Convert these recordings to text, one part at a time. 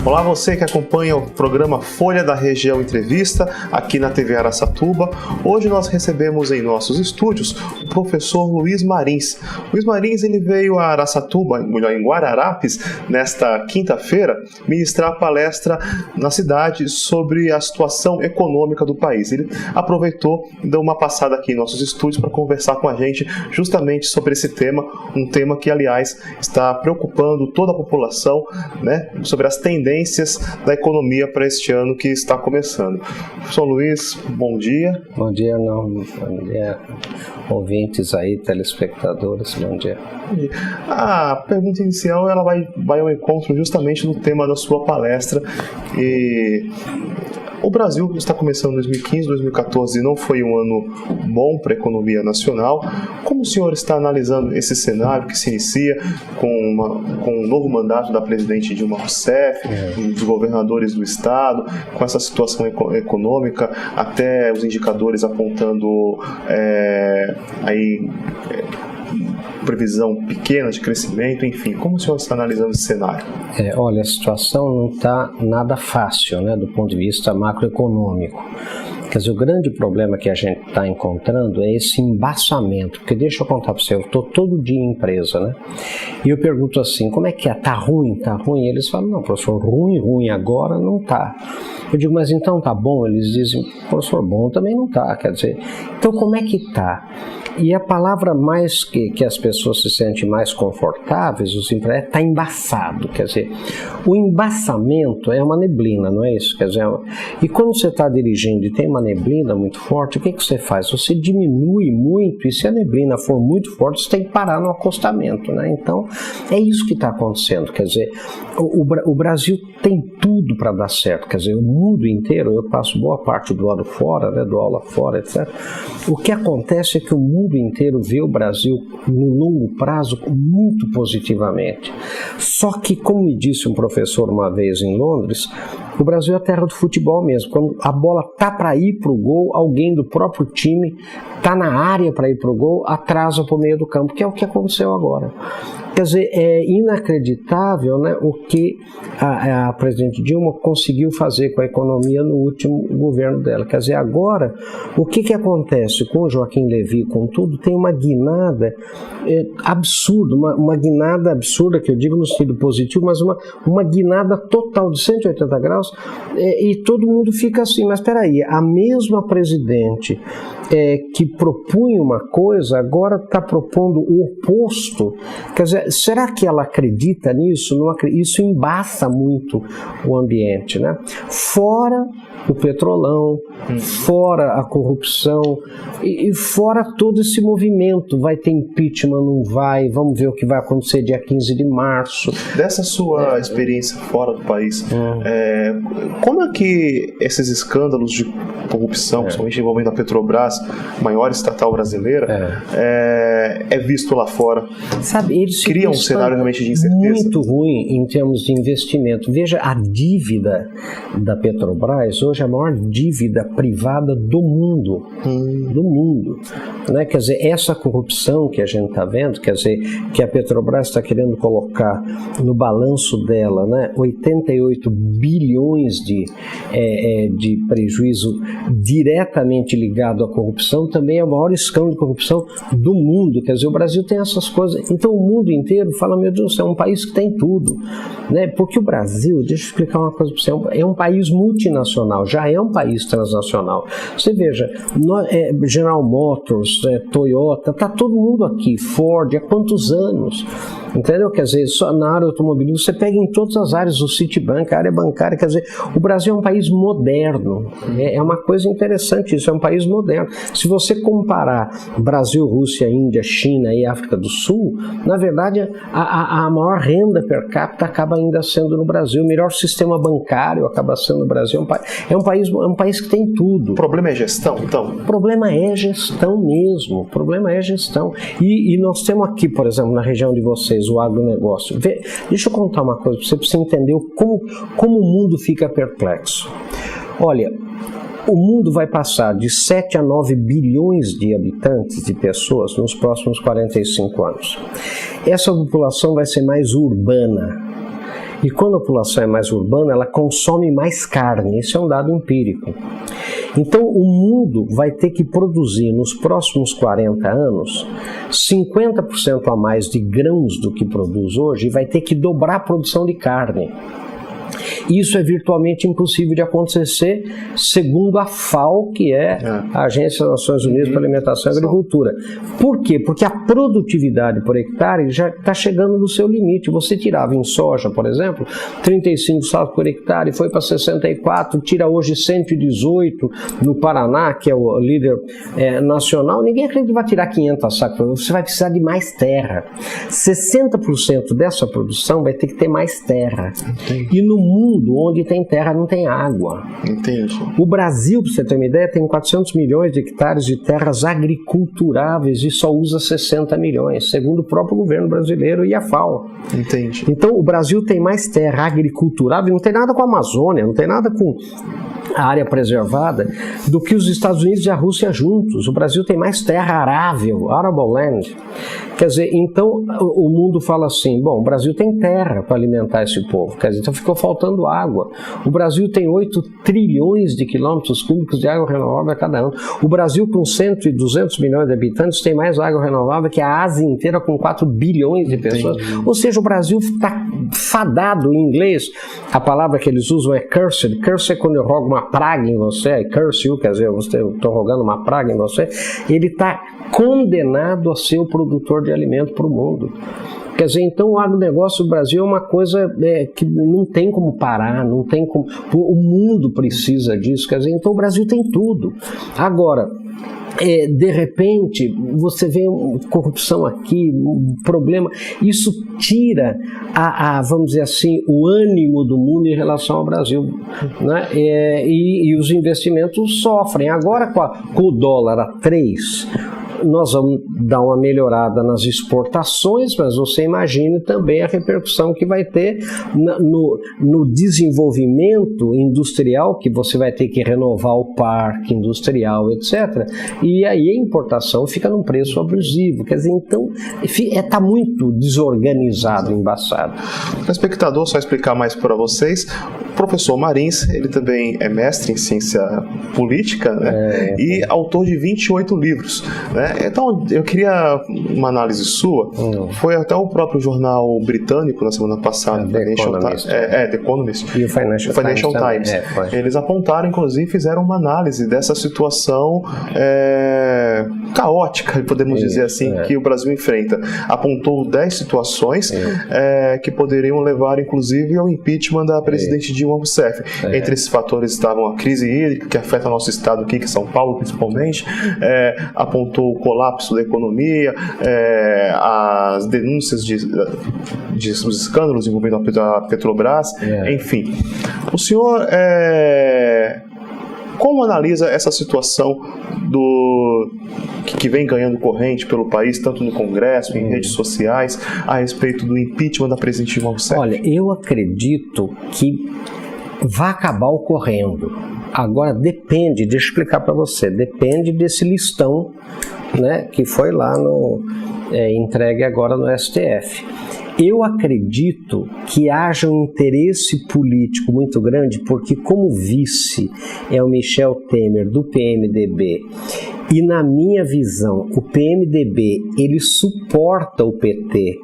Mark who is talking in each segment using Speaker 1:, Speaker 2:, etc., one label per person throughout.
Speaker 1: Olá, você que acompanha o programa Folha da Região Entrevista, aqui na TV Araçatuba. Hoje nós recebemos em nossos estúdios o professor Luiz Marins. Luiz Marins, ele veio a Araçatuba, em Guararapes, nesta quinta-feira, ministrar palestra na cidade sobre a situação econômica do país. Ele aproveitou e deu uma passada aqui em nossos estúdios para conversar com a gente justamente sobre esse tema, um tema que, aliás, está preocupando toda a população, né, sobre as tendências da economia para este ano que está começando. Professor Luiz, bom dia.
Speaker 2: Bom dia, bom dia, ouvintes aí, telespectadores, bom dia.
Speaker 1: A pergunta inicial, ela vai ao encontro justamente do tema da sua palestra. E o Brasil está começando 2015, 2014 não foi um ano bom para a economia nacional. Como o senhor está analisando esse cenário que se inicia com um novo mandato da presidente Dilma Rousseff, dos governadores do estado, com essa situação econômica, até os indicadores apontando previsão pequena de crescimento, enfim, como o senhor está analisando esse cenário?
Speaker 2: Olha, a situação não está nada fácil, né, do ponto de vista macroeconômico. Quer dizer, o grande problema que a gente está encontrando é esse embaçamento, porque deixa eu contar para você, eu estou todo dia em empresa, né, e eu pergunto assim, como é que é? Tá ruim? Tá ruim? E eles falam, não, professor, ruim agora não tá. Eu digo, mas então tá bom? Eles dizem, professor, bom também não tá, quer dizer, então como é que tá? E a palavra mais que as pessoas se sentem mais confortáveis, os empregados, está embaçado. Quer dizer, o embaçamento é uma neblina, não é isso? Quer dizer, e quando você está dirigindo e tem uma neblina muito forte, o que você faz? Você diminui muito, e se a neblina for muito forte, você tem que parar no acostamento, né? Então, é isso que está acontecendo. Quer dizer, o Brasil tem tudo para dar certo. Quer dizer, o mundo inteiro, eu passo boa parte do ano fora, né, do aula fora, etc. O que acontece é que o mundo inteiro vê o Brasil no longo prazo muito positivamente. Só que, como me disse um professor uma vez em Londres, o Brasil é a terra do futebol mesmo. Quando a bola tá para ir para o gol, alguém do próprio time tá na área para ir para o gol, atrasa para o meio do campo, que é o que aconteceu agora. Quer dizer, é inacreditável, né, o que a presidente Dilma conseguiu fazer com a economia no último governo dela. Quer dizer, agora, o que acontece com o Joaquim Levy, com tudo, tem uma guinada absurda, uma guinada absurda, que eu digo no sentido positivo, mas uma guinada total de 180 graus, e todo mundo fica assim, mas espera aí, a mesma presidente que propunha uma coisa, agora está propondo o oposto. Quer dizer, será que ela acredita nisso? Não acredita. Isso embaça muito o ambiente, né? Fora o petrolão, fora a corrupção e fora todo esse movimento. Vai ter impeachment, não vai? Vamos ver o que vai acontecer dia 15 de março.
Speaker 1: Dessa sua experiência fora do país, como é que esses escândalos de corrupção, principalmente envolvendo a Petrobras, maior estatal brasileira, é visto lá fora?
Speaker 2: Sabe, eles
Speaker 1: cria um cenário realmente de incerteza.
Speaker 2: Muito ruim em termos de investimento. Veja, a dívida da Petrobras hoje é a maior dívida privada do mundo. Do mundo. Né? Quer dizer, essa corrupção que a gente está vendo, quer dizer, que a Petrobras está querendo colocar no balanço dela, né, 88 bilhões de prejuízo diretamente ligado à corrupção, também é o maior escândalo de corrupção do mundo. Quer dizer, o Brasil tem essas coisas. Então o mundo inteiro fala, meu Deus, é um país que tem tudo, né? Porque o Brasil, deixa eu explicar uma coisa para você, é um país multinacional, já é um país transnacional. Você veja, General Motors, Toyota, está todo mundo aqui, Ford, há quantos anos? Entendeu? Quer dizer, só na área automobilística, você pega em todas as áreas, o Citibank, a área bancária, quer dizer, o Brasil é um país moderno, é uma coisa interessante isso, é um país moderno. Se você comparar Brasil, Rússia, Índia, China e África do Sul, na verdade, a maior renda per capita acaba ainda sendo no Brasil, o melhor sistema bancário acaba sendo no Brasil, é um país que tem tudo.
Speaker 1: O problema é gestão, então?
Speaker 2: O problema é gestão mesmo, o problema é gestão. E nós temos aqui, por exemplo, na região de vocês, o agronegócio. Deixa eu contar uma coisa para você entender como o mundo fica perplexo. Olha, o mundo vai passar de 7 a 9 bilhões de habitantes, de pessoas, nos próximos 45 anos. Essa população vai ser mais urbana. E quando a população é mais urbana, ela consome mais carne. Isso é um dado empírico. Então, o mundo vai ter que produzir nos próximos 40 anos 50% a mais de grãos do que produz hoje e vai ter que dobrar a produção de carne. Isso é virtualmente impossível de acontecer, segundo a FAO, que é a Agência das Nações Unidas para Alimentação e Agricultura. Por quê? Porque a produtividade por hectare já está chegando no seu limite. Você tirava em soja, por exemplo, 35 sacos por hectare, foi para 64, tira hoje 118 no Paraná, que é o líder nacional. Ninguém acredita que vai tirar 500 sacos, você vai precisar de mais terra. 60% dessa produção vai ter que ter mais terra. E no mundo onde tem terra não tem água.
Speaker 1: Entendi.
Speaker 2: O Brasil, para você ter uma ideia, tem 400 milhões de hectares de terras agriculturáveis e só usa 60 milhões, segundo o próprio governo brasileiro e a FAO.
Speaker 1: Entendi.
Speaker 2: Então o Brasil tem mais terra agriculturável, não tem nada com a Amazônia, não tem nada com a área preservada do que os Estados Unidos e a Rússia juntos. O Brasil tem mais terra arável, arable land. Quer dizer, então o mundo fala assim, bom, o Brasil tem terra para alimentar esse povo, quer dizer, então ficou faltando água. O Brasil tem 8 trilhões de quilômetros cúbicos de água renovável a cada ano. O Brasil, com 100 e 200 milhões de habitantes, tem mais água renovável que a Ásia inteira, com 4 bilhões de pessoas. Ou seja, o Brasil está fadado. Em inglês, a palavra que eles usam é cursed. Curse é quando eu rogo uma praga em você, curse you, quer dizer, eu estou rogando uma praga em você. Ele está condenado a ser o produtor de alimento para o mundo. Quer dizer, então o agronegócio do Brasil é uma coisa que não tem como parar, não tem como... O mundo precisa disso, quer dizer, então o Brasil tem tudo. Agora, de repente, você vê corrupção aqui, um problema, isso tira, vamos dizer assim, o ânimo do mundo em relação ao Brasil, né? E os investimentos sofrem. Agora, com o dólar a 3, nós vamos dar uma melhorada nas exportações, mas você imagine também a repercussão que vai ter no desenvolvimento industrial, que você vai ter que renovar o parque industrial, etc. E aí a importação fica num preço abusivo. Quer dizer, então, está muito desorganizado, embaçado.
Speaker 1: Para o espectador, só explicar mais para vocês, o professor Marins, ele também é mestre em ciência política, né? E autor de 28 livros, né? Então, eu queria uma análise sua. Foi até o próprio jornal britânico na semana passada,
Speaker 2: The Economist.
Speaker 1: The Economist.
Speaker 2: E o Financial Times.
Speaker 1: Eles apontaram, inclusive, fizeram uma análise dessa situação caótica, podemos dizer assim, que o Brasil enfrenta. Apontou 10 situações que poderiam levar, inclusive, ao impeachment da presidente Dilma Rousseff. Entre esses fatores estavam a crise hídrica, que afeta nosso estado aqui, que é São Paulo, principalmente. Apontou o colapso da economia, as denúncias de os escândalos envolvendo a Petrobras, enfim. O senhor como analisa essa situação que vem ganhando corrente pelo país, tanto no Congresso, em redes sociais, a respeito do impeachment da presidente Dilma Rousseff?
Speaker 2: Olha, eu acredito que vai acabar ocorrendo. Agora depende, deixa eu explicar para você, depende desse listão, né, que foi lá entregue agora no STF. Eu acredito que haja um interesse político muito grande, porque como vice é o Michel Temer do PMDB, e na minha visão o PMDB ele suporta o PT,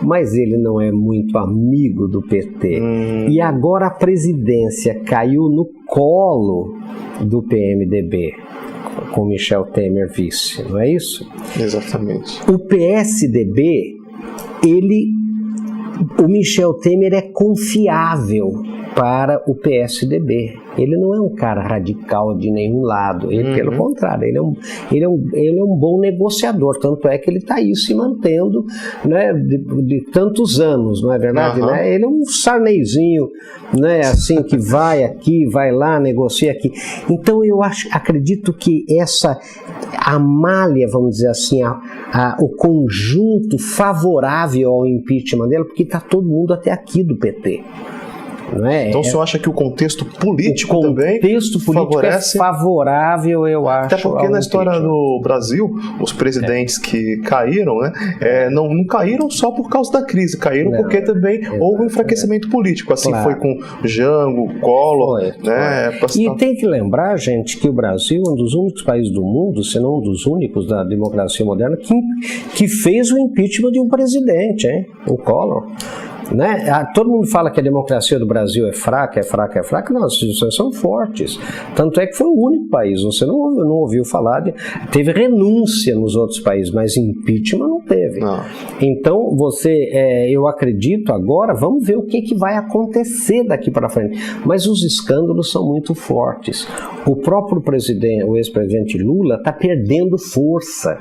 Speaker 2: mas ele não é muito amigo do PT, e agora a presidência caiu no colo do PMDB, com Michel Temer vice, não é isso?
Speaker 1: Exatamente.
Speaker 2: O PSDB, o Michel Temer é confiável para o PSDB. Ele não é um cara radical de nenhum lado. Ele, pelo contrário, ele é um bom negociador. Tanto é que ele está aí se mantendo, né, de tantos anos, não é verdade? Né? Ele é um Sarneyzinho, né, assim, que vai aqui, vai lá, negocia aqui. Então eu acredito que a malha, vamos dizer assim, o conjunto favorável ao impeachment dela, porque está todo mundo até aqui do PT. Não é?
Speaker 1: Então o senhor acha que o contexto político também
Speaker 2: favorece? É favorável, eu acho.
Speaker 1: Até porque na história do Brasil, os presidentes que caíram, né, não caíram só por causa da crise, caíram porque também houve um enfraquecimento político. Assim foi com Jango, Collor. Né,
Speaker 2: e tem que lembrar, gente, que o Brasil é um dos únicos países do mundo, se não um dos únicos da democracia moderna, que fez o impeachment de um presidente, hein? O Collor. Né? Todo mundo fala que a democracia do Brasil é fraca. Não, as instituições são fortes. Tanto é que foi o único país. Você não ouviu falar teve renúncia nos outros países, mas impeachment não teve. Então eu acredito agora, vamos ver o que vai acontecer daqui para frente. Mas os escândalos são muito fortes. O próprio o ex-presidente Lula está perdendo força,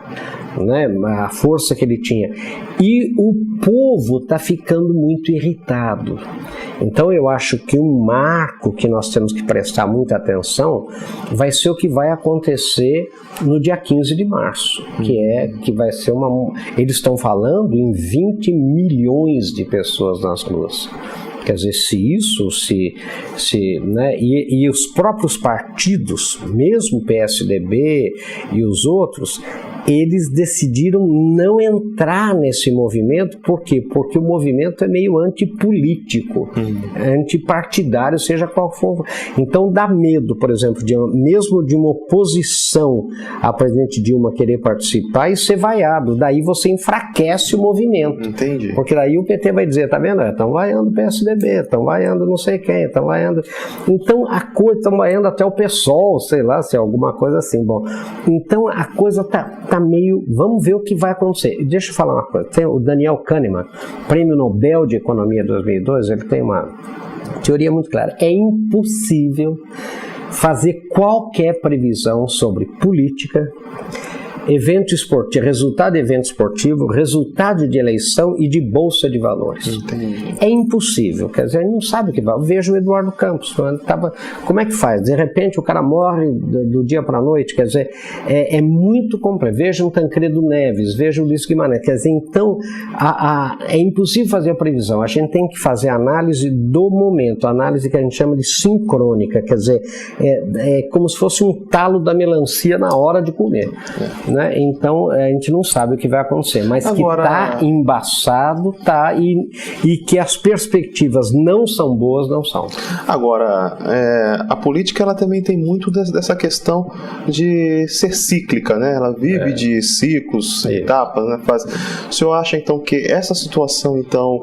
Speaker 2: né? A força que ele tinha. E o povo está ficando muito irritado. Então eu acho que um marco que nós temos que prestar muita atenção vai ser o que vai acontecer no dia 15 de março, que vai ser eles estão falando em 20 milhões de pessoas nas ruas. Quer dizer, né, e os próprios partidos, mesmo o PSDB e os outros, eles decidiram não entrar nesse movimento. Por quê? Porque o movimento é meio antipolítico, antipartidário, seja qual for. Então dá medo, por exemplo, mesmo de uma oposição a presidente Dilma querer participar e ser vaiado. Daí você enfraquece o movimento.
Speaker 1: Entendi.
Speaker 2: Porque daí o PT vai dizer, tá vendo? Estão vaiando o PSDB, estão vaiando não sei quem, estão vaiando... Então a coisa, estão vaiando até o PSOL, sei lá, se é alguma coisa assim. Bom, então a coisa tá meio... Vamos ver o que vai acontecer. Deixa eu falar uma coisa. Tem o Daniel Kahneman, Prêmio Nobel de Economia 2002, ele tem uma teoria muito clara. É impossível fazer qualquer previsão sobre política, evento esportivo, resultado de evento esportivo, resultado de eleição e de bolsa de valores.
Speaker 1: Entendi.
Speaker 2: É impossível, quer dizer, não sabe o que vai. Veja o Eduardo Campos, como é que faz? De repente o cara morre do dia para a noite, quer dizer, é muito complexo. Veja o Tancredo Neves, veja o Luiz Guimarães, quer dizer, então é impossível fazer a previsão, a gente tem que fazer a análise do momento, a análise que a gente chama de sincrônica, quer dizer, é como se fosse um talo da melancia na hora de comer. Né? Então a gente não sabe o que vai acontecer, mas agora, que está embaçado, e que as perspectivas não são boas, não são. Agora,
Speaker 1: a política ela também tem muito dessa questão de ser cíclica, né? Ela vive de ciclos, etapas, né? O senhor acha então que essa situação então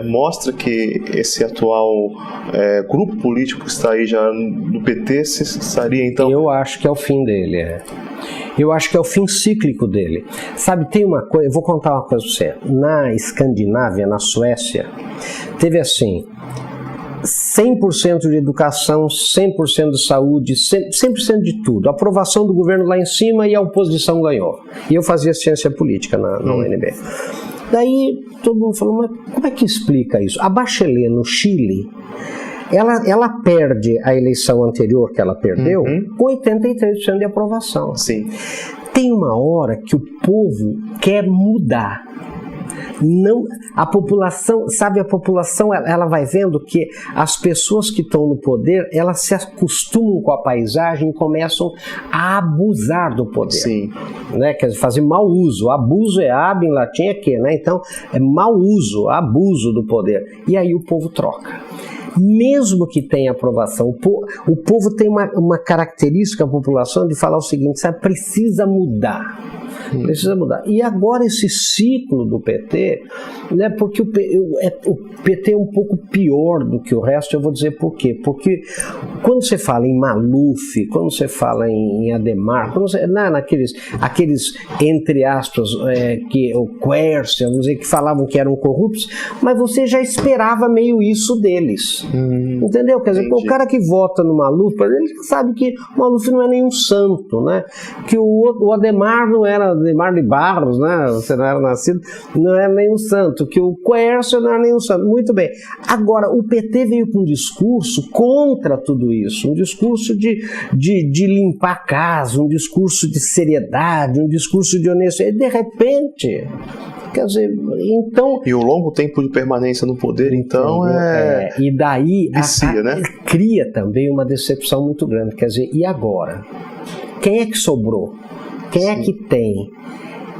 Speaker 1: mostra que esse atual grupo político que está aí já no PT estaria então... Eu acho que é o fim dele, Eu acho que é o fim cíclico dele. Sabe, tem uma coisa, eu vou contar uma coisa para você. Na Escandinávia, na Suécia, teve assim, 100% de educação, 100% de saúde, 100% de tudo. Aprovação do governo lá em cima e a oposição ganhou. E eu fazia ciência política na UNB. Daí todo mundo falou, mas como é que explica isso? A Bachelet no Chile... Ela perde a eleição anterior que ela perdeu com 83% de aprovação. Sim.
Speaker 2: Tem uma hora que o povo quer mudar. Não, a população, ela vai vendo que as pessoas que estão no poder, elas se acostumam com a paisagem e começam a abusar do poder.
Speaker 1: Sim.
Speaker 2: Né? Quer dizer, fazer mau uso. Abuso é ab em latim é que, né? Então, é mau uso, abuso do poder. E aí o povo troca. Mesmo que tenha aprovação, o povo tem uma característica, a população, de falar o seguinte, sabe, precisa mudar. Precisa mudar. E agora esse ciclo do PT, né, porque o PT é um pouco pior do que o resto, eu vou dizer por quê. Porque quando você fala em Maluf, quando você fala em Adhemar, aqueles entre aspas, que o Quércia, vamos dizer, que falavam que eram corruptos, mas você já esperava meio isso deles. Entendeu? Quer dizer, o cara que vota no Maluf, ele sabe que o Maluf não é nenhum santo, né? Que o Adhemar não era Adhemar de Barros, né? Você não era nascido, não é nenhum santo. Que o Quércia não era nenhum santo. Muito bem. Agora, o PT veio com um discurso contra tudo isso, um discurso de limpar a casa, um discurso de seriedade, um discurso de honestidade. E de repente, Quer dizer, então...
Speaker 1: E o longo tempo de permanência no poder, então,
Speaker 2: E daí
Speaker 1: vicia, né?
Speaker 2: Cria também uma decepção muito grande. Quer dizer, e agora? Quem é que sobrou? Quem é que tem?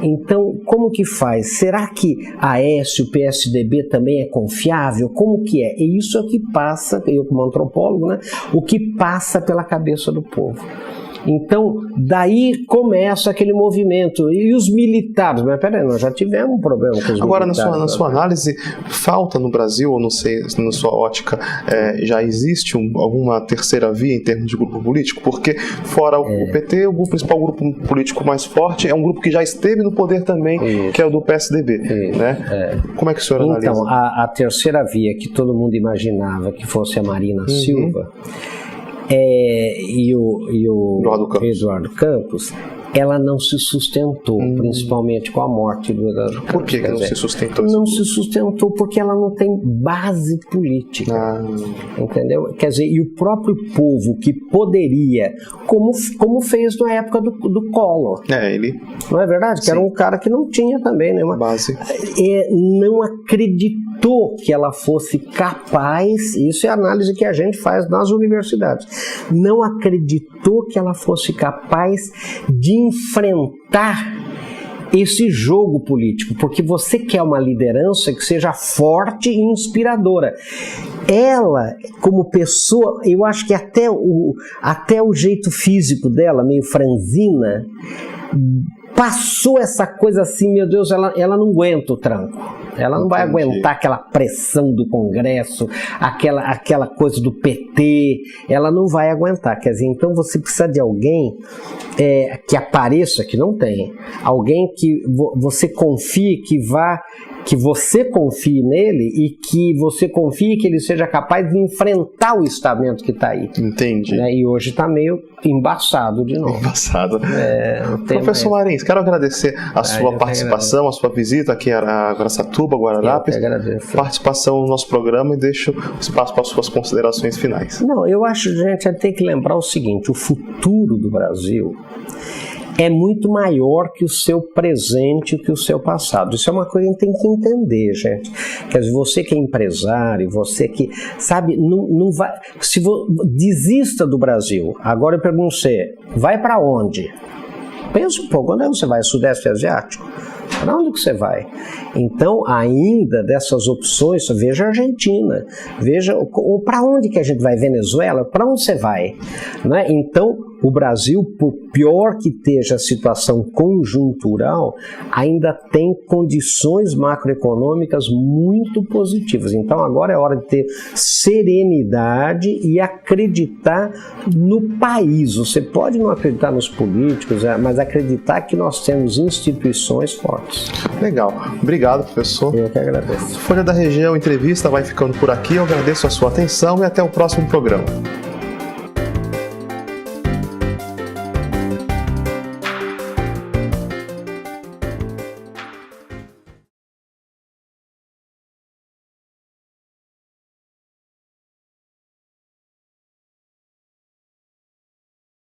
Speaker 2: Então, como que faz? Será que a Aécio, o PSDB também é confiável? Como que é? E isso é o que passa, eu como antropólogo, né? O que passa pela cabeça do povo. Então, daí começa aquele movimento. E os militares? Mas peraí, nós já tivemos um problema com os
Speaker 1: Agora,
Speaker 2: militares.
Speaker 1: na sua análise, falta no Brasil, ou não sei, na sua ótica, já existe alguma terceira via em termos de grupo político? Porque fora o PT, o principal grupo político mais forte é um grupo que já esteve no poder também, que é o do PSDB. Né? Como é que o senhor analisa?
Speaker 2: Então, a terceira via que todo mundo imaginava que fosse a Marina Silva, e o Eduardo Campos, ela não se sustentou, principalmente com a morte do Eduardo Campos.
Speaker 1: Por que não se sustentou?
Speaker 2: Não se sustentou porque ela não tem base política. Entendeu? Quer dizer, e o próprio povo que poderia, como fez na época do Collor.
Speaker 1: Ele...
Speaker 2: Não é verdade? Que era um cara que não tinha também nenhuma
Speaker 1: base.
Speaker 2: Não acreditou que ela fosse capaz, isso é a análise que a gente faz nas universidades, não acreditou que ela fosse capaz de enfrentar esse jogo político, porque você quer uma liderança que seja forte e inspiradora. Ela, como pessoa, eu acho que até o jeito físico dela, meio franzina, passou essa coisa assim, meu Deus, ela não aguenta o tranco. Ela não vai aguentar aquela pressão do Congresso, aquela coisa do PT, ela não vai aguentar. Quer dizer, então você precisa de alguém que apareça, que não tem, alguém que você confie, que você confie nele e que você confie que ele seja capaz de enfrentar o estamento que está aí.
Speaker 1: Entendi.
Speaker 2: E hoje está meio embaçado de novo.
Speaker 1: Embaçado. Professor Marins, quero agradecer a sua participação, a sua visita aqui a Araçatuba, Guararapes. Participação no nosso programa e deixo espaço para as suas considerações finais.
Speaker 2: Não, eu acho que a gente tem que lembrar o seguinte: o futuro do Brasil é muito maior que o seu presente, que o seu passado. Isso é uma coisa que a gente tem que entender, gente. Quer dizer, você que é empresário, você que, sabe, não vai... Desista do Brasil. Agora eu pergunto você, vai para onde? Pensa um pouco, onde você vai? Sudeste Asiático? Para onde que você vai? Então, ainda dessas opções, veja a Argentina, veja para onde que a gente vai, Venezuela, para onde você vai? Não é? Então, o Brasil, por pior que esteja a situação conjuntural, ainda tem condições macroeconômicas muito positivas. Então, agora é hora de ter serenidade e acreditar no país. Você pode não acreditar nos políticos, mas acreditar que nós temos instituições fortes.
Speaker 1: Legal. Obrigado, professor.
Speaker 2: Eu que agradeço.
Speaker 1: Folha da Região Entrevista vai ficando por aqui. Eu agradeço a sua atenção e até o próximo programa.